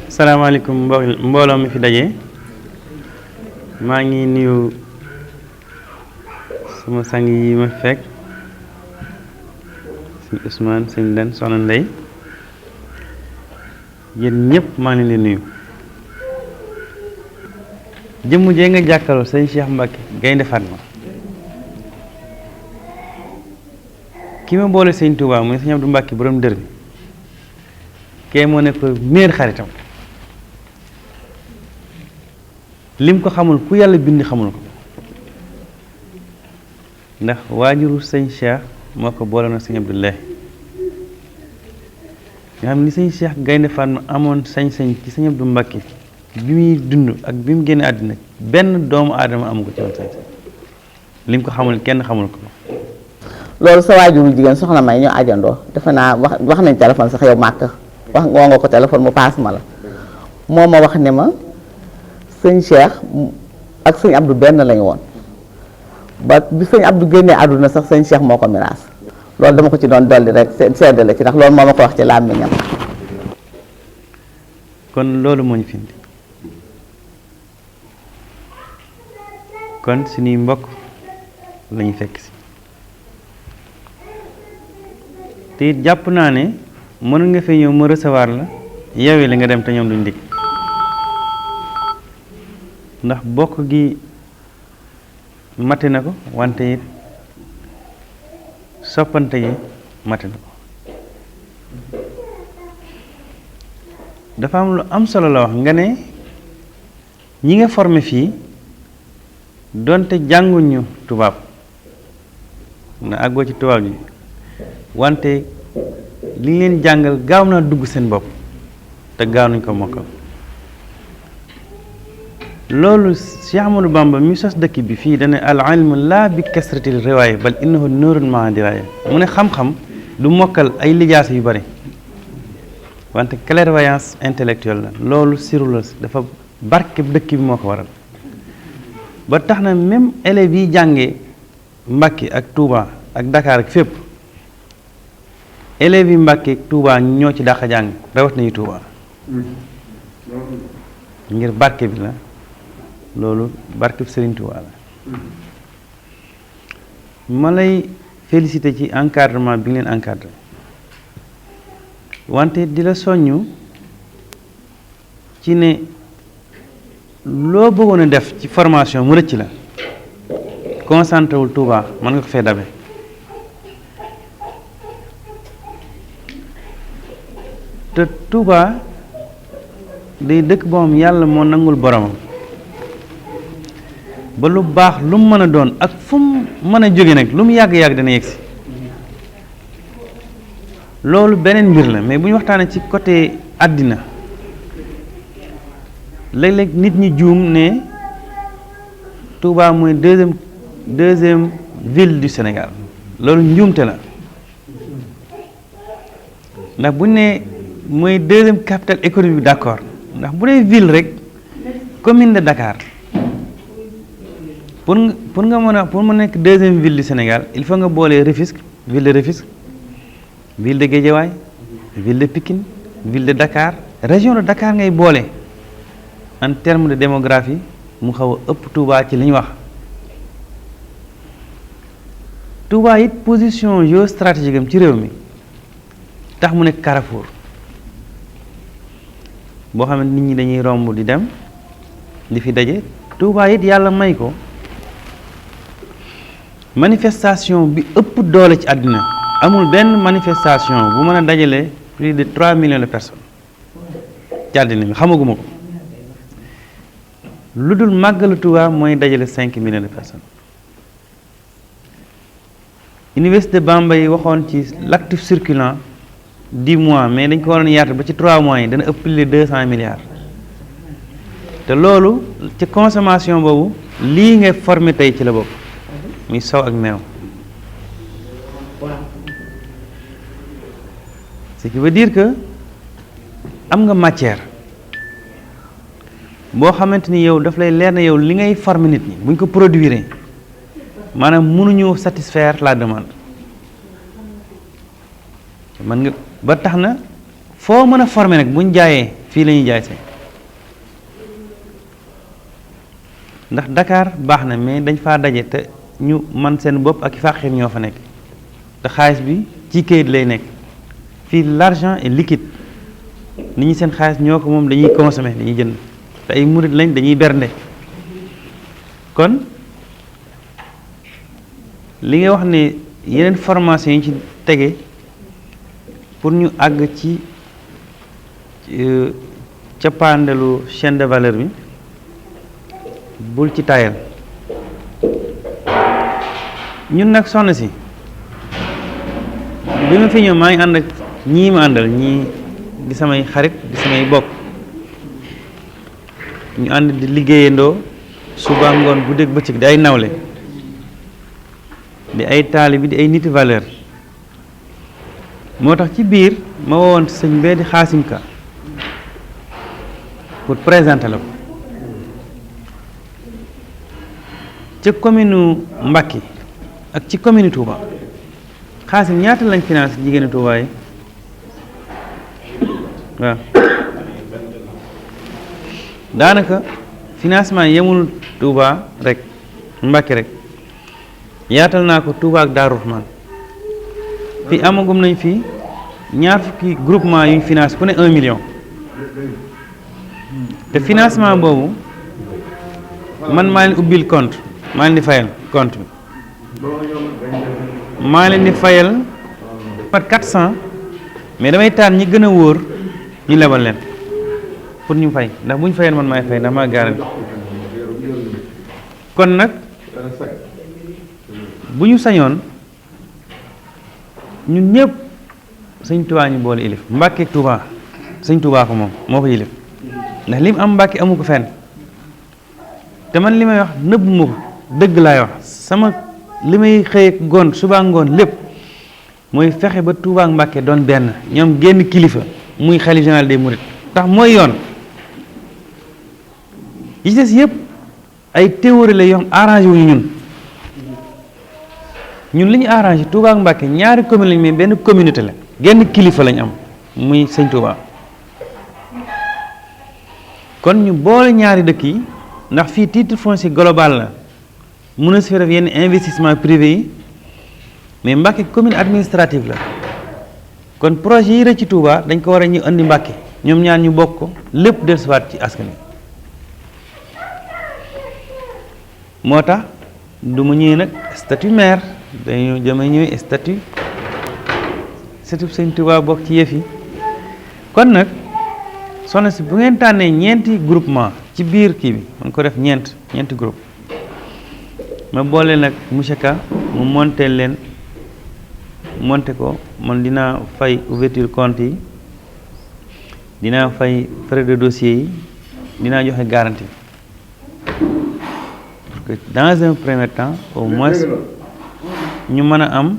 salaamaaleykum mbooloo mi fi daje maa ngi nuyu sama sang yi ma fekk sëñ Ousmane sëñ Den soxna Ndey yéen ñëpp maa ngi leen di nuyu jëmm jee nga jàkkaarloo sëñ Cheikh Mbacke Gaynde Fatma ki ma boole sëñ Touba muy sëñ Abdou Mbacke borom dër bi kee moo nekk meer xaritam lim ko xamul ku yàlla bind xamul ko ndax waajuru sëñ Cheikh moo ko boole na sëñ Abdoulaye nga xam ni sëñ Cheikh Gaynde Fatma amoon sañ-sañ ci sëñ Abdou Mbacke bi muy dund ak bi mu génne àddina benn doomu aadama amu ko ci woon sañ-sañ lim ko xamul kenn xamul ko. loolu sa waajuru jigéen soxna May ñoo ajandoo defe naa wax nañ téléphone sax yow màkk wax woo nga ko téléphone mu paas ma la moo ma wax ne ma sëñ Cheikh ak sëñ Abdou benn lañu woon ba bi sëñ Abdou génnee àdduna sax sëñ Cheikh moo ko miraas loolu dama ko ci doon dolli rek sedd la ci ndax loolu moo ma ko wax ci làmmiñam. kon loolu moo ñu fi indi kon suñuy mbokk lañu fekk si te it jàpp naa ne mën nga fee ñëw ma recevoir la yeewee li nga dem te ñoom duñ dikk ndax bokk gi mate na ko wante it soppante gi mate na ko dafa am lu am solo la wax nga ne ñi nga formé fii donte jànguñu tubaab na àggoo ci tubaab yi wante li ñu leen jàngal gaaw naa dugg seen bopp te gaaw nañ ko mokkal loolu Cheikh Ahmadou Bamba mi sos dëkk bi fii dana al ilmu laa bi kasratil riwaaya bal innahu nuurun maa diraaya mu ne xam-xam du mokkal ay lijaasa yu bari wante clairvoyance intellectuelle la loolu siru la dafa barke dëkk bi moo ko waral ba tax na même élèves yi jàngee Mbàkke ak Touba ak Dakar ak fépp élèves yi Mbàkke ak Touba ñoo ci dàq jàng rawat nañu Touba ngir barke bi la loolu barke bi Serigne Touba la ma lay féliciter ci encadrement bi nga leen encadré wante di la soññu ci ne loo bëggoon a def ci formation mu rëcc la concentré wul Touba mën nga ko fee dabe te Touba day dëkk boo xam yàlla moo nangul boromam ba lu baax lu mu mën a doon ak fu mu mën a jóge nag lu mu yàgg-yàgg dana yegsi loolu beneen mbir la mais bu ñu waxtaanee ci côté àddina léeg-léeg nit ñi juum ne Touba mooy deuxième ville du Sénégal loolu njuumte la ndax bu ñu nee mooy deuxième capitale économique d'accord ndax bu dee ville rek commune de Dakar pour nga mën a pour mu nekk deuxième ville du Sénégal il faut nga boolee Rufisque ville de Rufisque ville de Guédiawaye ville de Pikine ville de Dakar région de Dakar ngay boole en termes de démographie mu xaw a ëpp Touba ci li ñu wax Touba it position géostratégique am ci réew mi tax mu nekk carrefour boo xam ne nit ñi dañuy romb di dem di fi daje Touba it yàlla may ko manifestation bi ëpp doole ci àddina amul benn manifestation bu mën a dajale plus de 3 millions de personnes ci àddina bi xamaguma ko lu dul màggalu Touba mooy dajale 5 millions de personnes Université Bambey waxoon ci l'actif circulant 10 mois mais dañ ko waroon yaatu ba ci 3 mois yi dana ëpp plus de 200 milliards te loolu ci consommation boobu lii nga formé tey ci la bokk muy sow ak meew ce qui veut dire que am nga matière boo xamante ni yow daf lay leer na yow li ngay former nit ñi bu ñu ko produire maanaam mënuñu satisfaire la demande mën nga ba tax na foo mën a former nag bu ñu jaayee fii fii la ñuy jaay see ndax Dakar baax na mais dañ faa daje te ñu man seen bopp ak i fàqir ñoo fa nekk te xaalis bi ci kayit lay nekk fii l'argent est liquide nit ñi seen xaalis ñoo ko moom dañuy consommer dañuy jënd te ay murit lañ dañuy bernde kon li nga wax ne yeneen formation yi ci tege pour ñu àgg ci cappaandalu chaîne de valeur bi bul ci tayal ñun nag soxna si bi ma fi ñëw maa ngi ànd ak ñii ma àndal ñii di samay xarit di samay bokk ñu ànd di liggéeyandoo suba ngoon guddeeg bëccëg di ay nawle di ay taalibe bi di ay niti valeur moo tax ci biir ma wowoon sëñ bee di Xaasim Ka pour présenter la ko ca commune Mbacké ak ci commune Touba Xaasim ñaata lañ financé jigéenu Touba yi waaw daanaka financement yemul Touba rek Mbacké rek yaatal naa ko Touba ak Darou Rahman fii amagum nañ fii ñaar fukki groupement yuñ finance ku ne 1 million te financement boobu man maa leen ubbil compte maa leen di fayal compte bi maa leen di fayal par 400 mais damay tànn ñi gën a wóor ñu lebal leen pour ñu fay ndax bu ñu fayal man maay fay ndax maa garanti kon nag bu ñu sañoon ñun ñëpp sëñ Touba ñu boole ilif Mbacké ak Touba sëñ Touba ko moom moo ko yilif ndax li mu am Mbacké amu ko fenn te man li may wax nëbbu ma ko dëgg laay wax sama li may xëy ngoon suba ngoon lépp mooy fexe ba Touba ak Mbacké doon benn ñoom génn kilifa muy xalif général des mourides tax mooy yoon yi ci des yëpp ay théorie la yoo xam arrangé wuñu ñun li ñu arrangé Touba ak Mbacké ñaari commune lañ mais benn communauté la genn kilifa lañ am muy sëñ Touba kon ñu boole ñaari dëkk yi ndax fii titre foncier global la mun a si def yenn investissement privé yi mais Mbacké commune administrative la kon projet yi rëcc ci Touba dañ ko war a ñu andi Mbacké ñoom ñaar ñu bokk ko lépp dellusiwaat ci askan wi moo tax du ma ñëwee nag statut maire dañu jëme ñëwee statut sëñ Touba bokk ci yëf yi kon nag soxna si bu ngeen tànnee ñeenti groupement ci biir kii bi man ko def ñeenti groupe ma boole nag monsieur Ka mu monté leen monté ko man dinaa fay ouverture compte yi dinaa fay frais de dossier yi dinaa joxe garantie parce que dans un premier temps au moins ñu mën a am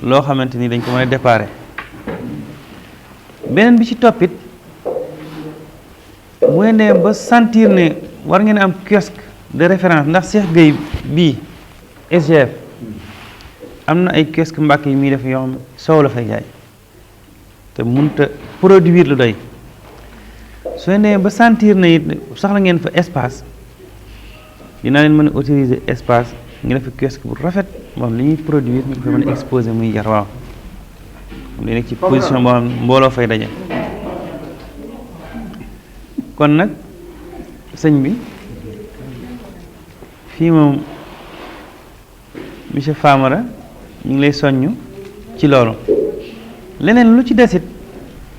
loo xamante ni dañ ko mën a déparé beneen bi ci toppit bu ngeen demee ba sentir ne war ngeen am kiosque de référence ndax Cheikh Gueye bii SGF am na ay kiosque Mbacké yi muy def yoo xam soow la fay jaay te mënut a produire lu doy su ngeen demee ba sentir ne it soxla ngeen fa espace dinaa leen mën a autoriser espace ngi def kiosque bu rafet moom li ñuy produire ñu ko fa mën a exposé muy jar waaw li nekk ci position boo xam mbooloo fay daje kon nag sëñ bi fii moom monsieur Famara ñu ngi lay soññ ci loolu leneen lu ci desit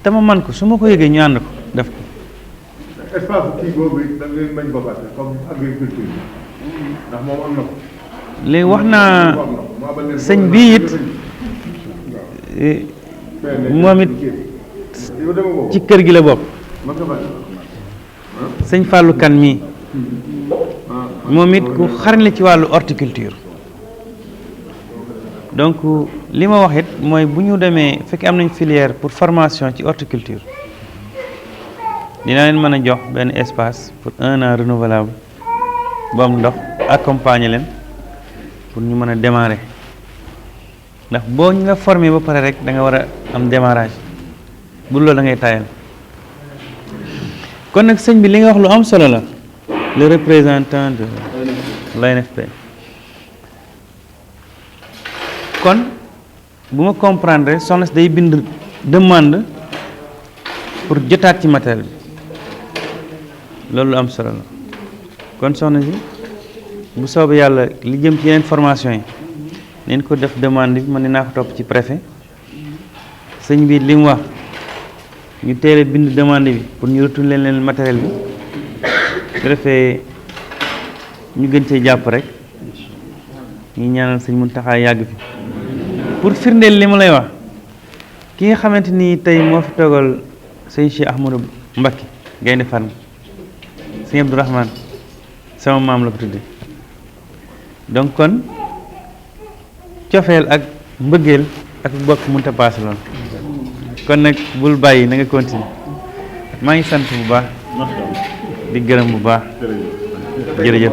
te ma man ko su ma ko yëgee ñu ànd ko def ko espace kii boobu da ngeen bañ ko fàtte comme agriculture ndax moom am na ko léegi wax naa sëñ bi it moom it ci kër gi la bokk sëñ Fallou Kane mii moom it ku xarañ la ci wàllu horticulture donc li ma wax it mooy bu ñu demee fekk am nañ filière pour formation ci horticulture dinaa leen mën a jox benn espace pour 1 an renouvelable bu am ndox accompagner leen pour ñu mën a démarrer ndax boo ñu la formé ba pare rek da nga war a am démarrage bu loolu da ngay tayal kon nag sëñ bi li nga wax lu am solo la le représentant de l'ANFP kon bu ma comprendre soxna si day bind demande pour jotaat ci matériel bi loolu lu am solo la kon soxna si bu soobee yàlla li jëm ci yeneen formation yi neen ko def demande bi man dinaa ko topp ci préfet sëñ bi li mu wax ñu teel a bind demande bi pour ñu retourner leen matériel bi su defee ñu gën cee jàpp rek ñu ñaanal sëñ Mountakha yàgg fi pour firndeel li ma lay wax ki nga xamante ni tey moo fi toogal sëñ Cheikh Ahmadou Mbacké Gaynde Fatma sëñ Abdourahmane sama maam la ko tudde donc kon cofeel ak mbëggeel ak bokk mënta paase lool kon nag bul bàyyi na nga continuer maa ngi sant bu baax di gërëm bu baax jërëjëf.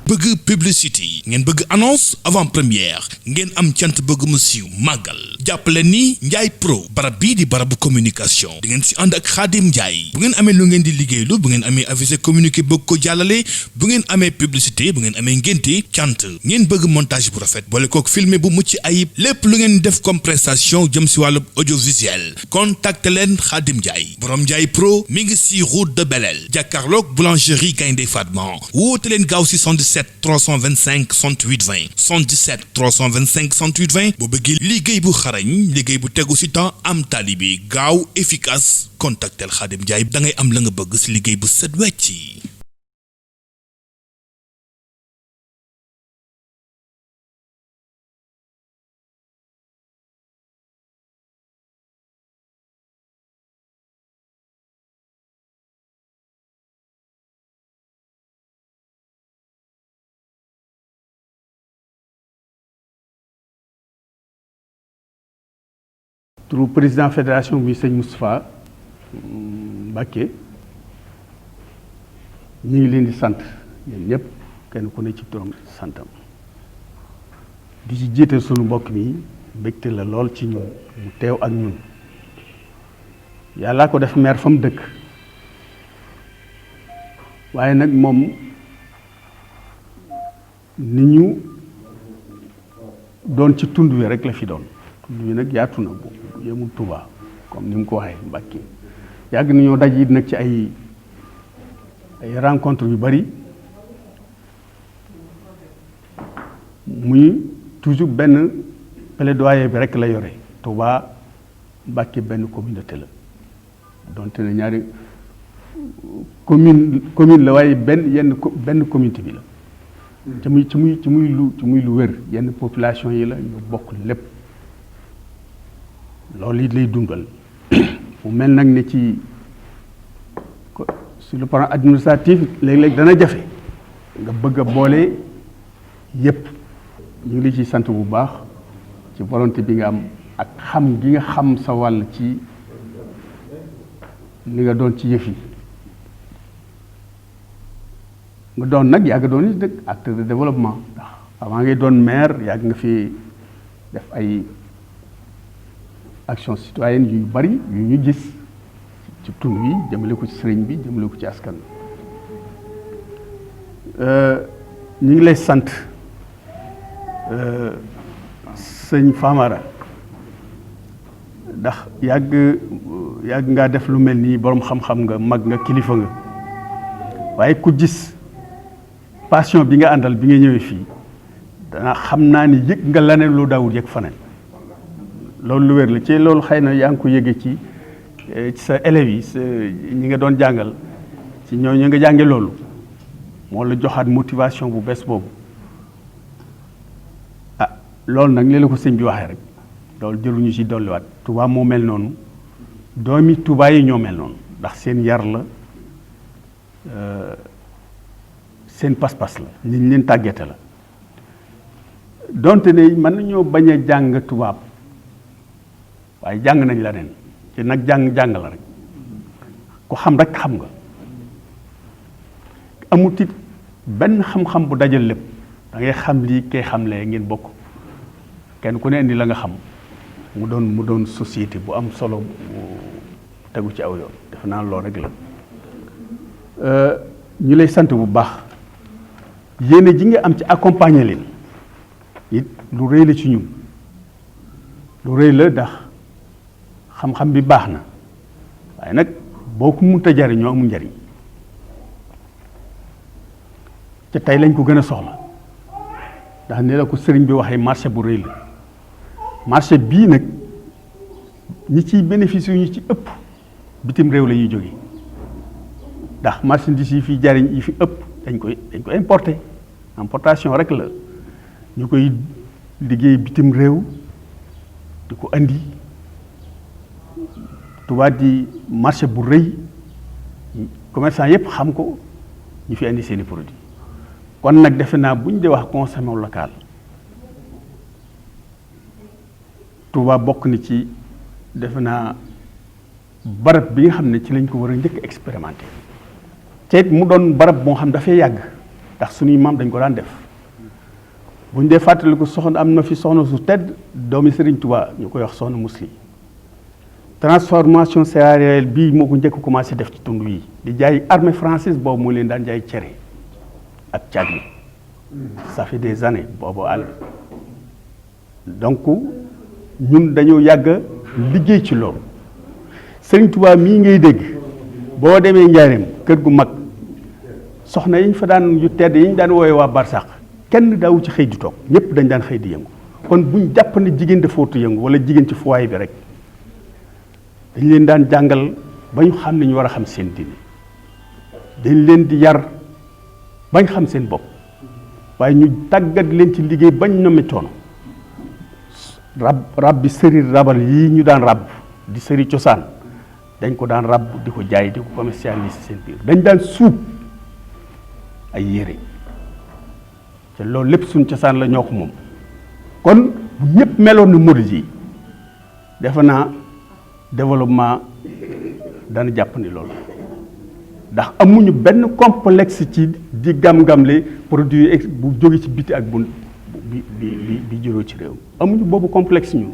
bëgg publicité ngeen bëgg annonce avant première ngeen am cant bëgg mu siiw màggal jàppale ni Ndiaye Pro barab bii di barabu communication di ngeen si ànd ak Khadim Ndiaye bu ngeen amee lu ngeen di liggéeylu bu ngeen amee avisé communiqué bëgg ko jàllale bu ngeen amee publicité bu ngeen amee ngénte cant ngeen bëgg montage bu rafet boole kook filmé bu mucc ayib lépp lu ngeen def comme prestation jëm si wàllu audiovisuel contacte leen Khadim Ndiaye borom Ndiaye Pro mi ngi si route de Belel jàkkaarloog boulangerie Gaynde Fatma woote leen gaaw si 77 325 68 20 77 325 68 20 boo bëggee liggéey bu xarañ liggéey bu tegu si temps am talibi gaaw efficace contactel Khadim Ndiaye da ngay am la nga bëgg si liggéey bu set wecc. turu président fédération bi sëñ Moustapha Mbacké ñu ngi leen di sant ñun ñëpp kenn ku ne ci turam santam di ci jiite sunu mbokk mi mbégte la lool ci ñun mu teew ak ñun yàllaa ko def maire fa mu dëkk waaye nag moom ni ñu doon ci tund wi rek la fi doon tund wi nag yaatu na bu yemul Touba comme ni mu ko waxee Mbacké yàgg nañoo daj it nag ci ay rencontre yu bari muy toujours benn plaidoyer bi rek la yore Touba Mbacké benn communauté la donte ne ñaari commune la waaye benn communauté bi la ci muy lu wér yenn population yi la ñu bokk lépp loolu it lay dundal mu mel nag ne ci sur le plan administratif léeg-léeg dana jafe nga bëgg a boole yépp ñu ngi li ci sant bu baax ci volonté bi nga am ak xam gi nga xam sa wàll ci li nga doon ci yëf yi nga doon nag yàgg doon it nag acteur de développement ndax avant ngay doon maire yàgg nga fi def ay action citoyenne yu bari yu ñu gis ci tund wi jëmale ko ci sëriñ bi jëmale ko ci askan ñu ngi lay sant sëñ Famara ndax yàgg ngaa def lu mel nii boroom xam-xam nga mag nga kilifa nga waaye ku gis passion bi nga àndal bi nga ñëwee fii dana xam naa ni yëg nga laneen lu daawul yëg faneen loolu lu wér la ci loolu xëy na yaa ngi ko yëgee ci sa élèves yi ñi nga doon jàngal ci ñooñu nga jànge loolu moo la joxaat motivation bu bees boobu ah loolu nag li la ko sëñ bi waxee rek loolu jëruñu ci dolliwaat Touba moo mel noonu doomi Touba yi ñoo mel noonu ndax seen yar la seen pas-pas la ni ñu leen tàggate la donte ne mën nañoo bañ a jàng tubaab waaye jàng nañ la nen ci nag jàng la rek ku xam rek xam nga amut it benn xam-xam bu dajal lépp da ngay xam lii kay xam lee ngeen bokk kenn ku ne indi la nga xam mu doon société bu am solo bu tegu ci aw yoon defe naa loolu rek la ñu lay sant bu baax yéene ji nga am ci accompagner leen it lu rëy la ci ñun lu rëy la ndax xam-xam bi baax na waaye nag boo ko mënta jariñoo amul njariñ te tey lañ ko gën a soxla ndax ne la ko sëriñ bi waxee marché bu rëy la marché bii nag ñi ciy bénéfice yu ñu ci ëpp bitim réew la ñuy jóge ndax marchandise yi fi jariñ yi fi ëpp dañ koy importer importation rek la ñu koy liggéey bitim réew di ko andi Touba di marché bu rëy commerçant yépp xam ko ñu fi andi seeni produit kon nag defe naa bu ñu dee wax consommation locale Touba bokk ni ci defe naa barab bi nga xam ne ci lañ ko war a njëkk expérimenté te it mu doon barab boo xam dafay yàgg ndax suñuy maam dañ ko daan def bu ñu dee fàttaliku soxna am na fi soxna su tedd doomi Serigne Touba ñu koy wax soxna Musli transformation céréalière bii moo ko njëkk commencé def ci tund yi di jaay armée française boobu moo leen daan jaay cere ak caag yi ça fait des années boobu àll donc ñun dañoo yàgg liggéey ci loolu Serigne Touba mii ngay dégg boo demee Njaareem kër gu mag soxna yi ñu fa daan yu tedd yi ñu daan woowee waa Barsax kenn daawu ci xëy di toog ñëpp dañ daan xëy di yëngu kon buñ jàpp ne jigéen dafa wut yëngu wala jigéen ci foyer bi rek dañ leen daan jàngal ba ñu xam ne ñu war a xam seen diine dañ leen di yar bañ xam seen bopp waaye ñu tàggat leen ci liggéey bañ ñomi coono rab bi sëri rabal yi ñu daan rab di sëri cosaan dañ ko daan rab di ko jaay di ko commercialiser seen biir dañ daan suub ay yére te loolu lépp suñ cosaan la ñoo ko moom kon bu ñëpp meloon na murid yi defe naa développement dana jàpp ni loolu ndax amuñu benn complexe ci di gam-gamle produit bu jóge ci biti ak bu bi juróo ci réew amuñu boobu complexe ñun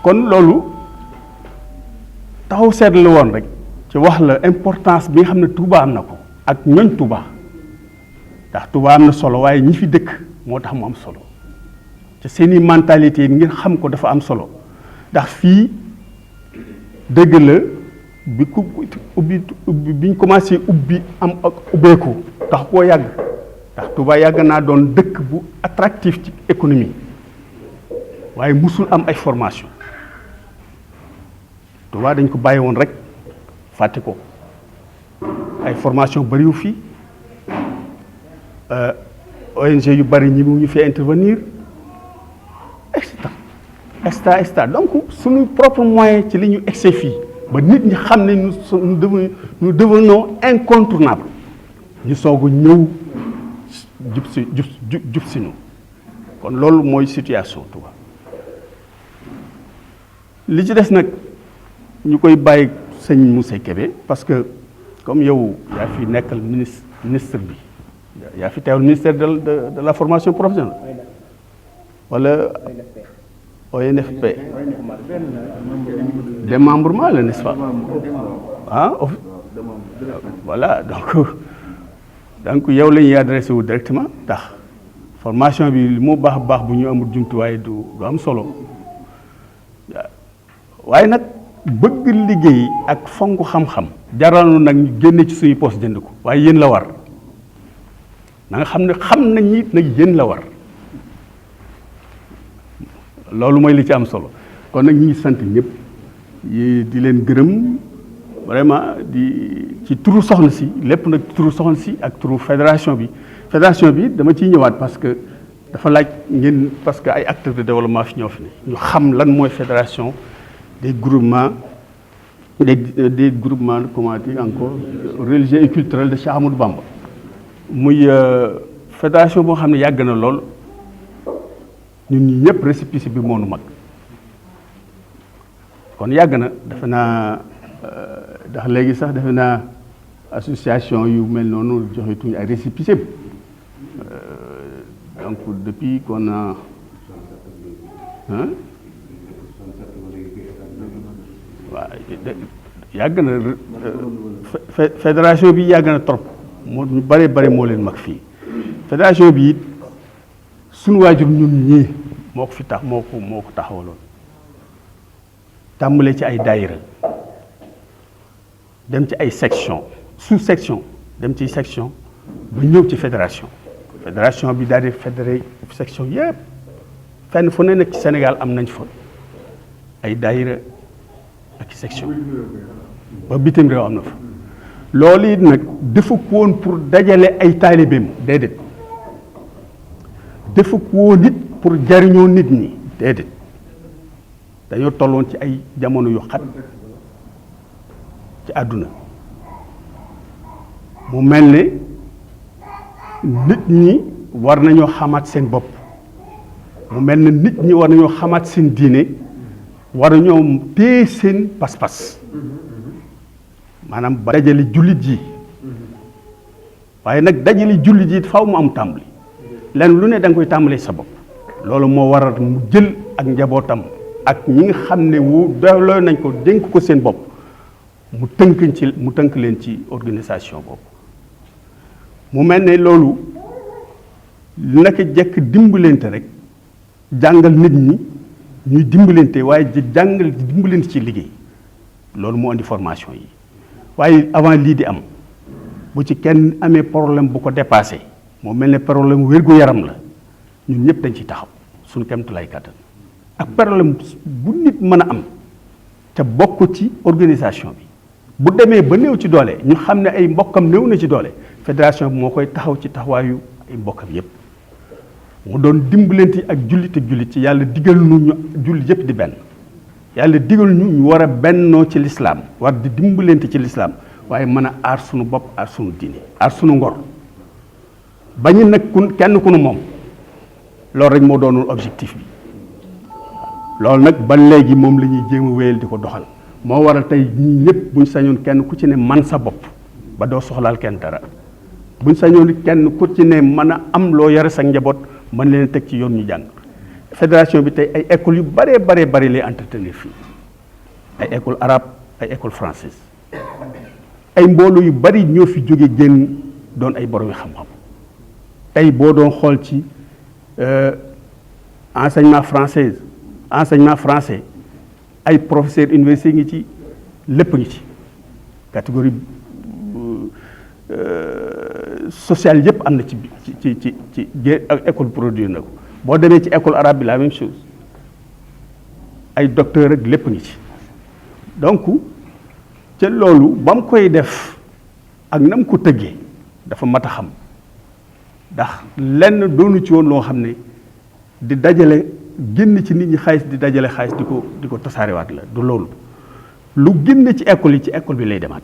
kon loolu taxaw seetlu la woon rek ci wax la importance bi nga xam ne Touba am na ko ak ñooñ Touba ndax Touba am na solo waaye ñi fi dëkk moo tax mu am solo te seeni mentalité yi ngeen xam ko dafa am solo ndax fii dëgg la bi ku ubbi bi ñu commencé ubbi am ak ubbeeku tax koo yàgg ndax Touba yàgg naa doon dëkk bu attractif ci économie waaye musul am ay formation Touba dañ ko bàyyi woon rek fàtte ko ay formation bariwu fii ONG yu bari ñi mu ñu fi intervenir extra donc suñu propre moyen ci li ñu excès fii ba nit ñi xam ne nous devenons incontournables ñu soog a ñëw jub si ñu kon loolu mooy situation Touba li ci des nag ñu koy bàyyi sëñ Moussa Kébé parce que comme yow yaa fi nekkal ministre bi yaa fi teewal ministère de la formation professionnelle wala ONFP démembrement la n'est-ce pas voilà donc yow la ñuy adressé wu directement ndax formation bi li mu baax bu ñu amul jumtuwaay du am solo waaye nag bëgg liggéey ak fonk xam-xam jaral nag ñu génne ci suñu poste jënd ko waaye yéen la war na nga xam ne xam nañ it nag yéen la war loolu mooy li ci am solo kon nag ñu ngi sant ñëpp di leen gërëm vraiment di ci turu soxna si lépp nag turu soxna si ak turu fédération bi dama ciy ñëwaat parce que dafa laaj ngeen parce que ay acteurs de développement fi ñoo fi ne ñu xam lan mooy fédération des groupements comment dire encore religieux et culturels de Cheikh Ahmadou Bamba muy fédération boo xam ne yàgg na lool ñun ñi ñëpp récépissé bi moo nu mag kon yàgg na defe naa ndax léegi sax defe naa association yu mel noonu joxe tuñu ay récépissé donc depuis qu'on a waaw yàgg na fédération bi yàgg na trop moo ñu bare moo leen mag fii fédération bi it suñu waajur ñun ñii moo ko fi tax moo ko taxawaloon tàmbale ci ay daayira dem ci ay section sous section dem ci section ba ñëw ci fédération bi daal di fédéré section yëpp fenn fu ne nekk ci Sénégal am nañ fa ay daayira ak section ba bitim réew am na fa loolu it nag defu ko woon pour dajale ay taalibeem déedéet defu ko woon it pour jariñoo nit ñi déedéet dañoo tolloon ci ay jamono yu xat ci àdduna mu mel ne nit ñi war nañoo xamaat seen bopp mu mel ne nit ñi war nañoo xamaat seen diine war nañoo téye seen pas-pas maanaam ba dajale jullit yi waaye nag dajale jullit yi faw mu am tàmbali lenn lu ne da nga koy tàmbalee sa bopp loolu moo waral mu jël ak njabootam ak ñi nga xam ne doyloo nañ ko dénk ko seen bopp mu tënk leen ci organisation boobu mu mel ne loolu naka jekk dimbalante rek jàngal nit ñi ñuy dimbalante waaye di jàngal di dimbalante ci liggéey loolu moo indi formation yi waaye avant lii di am bu ci kenn amee problème bu ko dépassé moo mel ne problème wér-gu-yaram la ñun ñëpp dañ ci taxaw suñu kemtulay kàttan ak problème bu nit mën a am te bokk ci organisation bi bu demee ba néew ci doole ñu xam ne ay mbokkam néew na ci doole fédération bi moo koy taxaw ci taxawaayu ay mbokkam yépp mu doon dimbalante ak jullit ci yàlla digal ñu jullit yépp di benn yàlla digal ñu war a bennoo ci lislaam war di dimbalante ci lislaam waaye mën a aar sunu bopp aar sunu diine aar sunu ngor bañu nag kenn ku nu moom loolu rek moo doonul objectif bi loolu nag ba léegi moom la ñuy jéem a wéyal di ko doxal moo waral tey ñii ñëpp buñ sañoon kenn ku ci ne man sa bopp ba doo soxlaal kenn dara buñ sañoon kenn ku ci ne mën a am loo yore sa njaboot mën leen teg ci yoon ñu jàng fédération bi tey ay écoles yu bare lay entretenir fii ay école arabe ay école française ay mbooloo yu bari ñoo fi jóge génn doon ay borom xam-xam tey boo doon xool ci enseignement français ay professeur université ngi ci lépp ngi ci catégorie sociale yëpp am na ci école produire na ko boo demee ci école arabe bi la même chose ay docteur ak lépp ngi ci donc ca loolu ba mu koy def ak na mu ko tëggee dafa mat a xam ndax lenn doonu ci woon loo xam ne di dajale génn ci nit ñi xaalis di dajale xaalis di ko tasaarewaat la du loolu lu génn ci école yi ci école bi lay demaat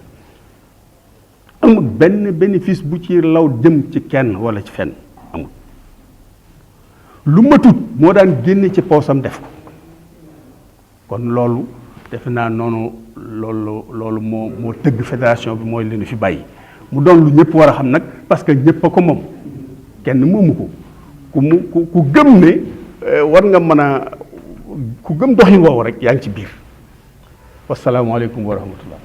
amul benn bénéfice bu ci law jëm ci kenn wala ci fenn amul lu matut moo daan génne ci poosam def ko kon loolu defe naa noonu loolu moo tëgg fédération bi mooy leen fi bàyyi mu doon lu ñëpp war a xam nag parce que ñëpp a ko moom kenn moomu ko ku gëm ne war nga mën a ku gëm doxin woowu rek yaa ngi ci biir wasalaamaaleykum wa rahmatullah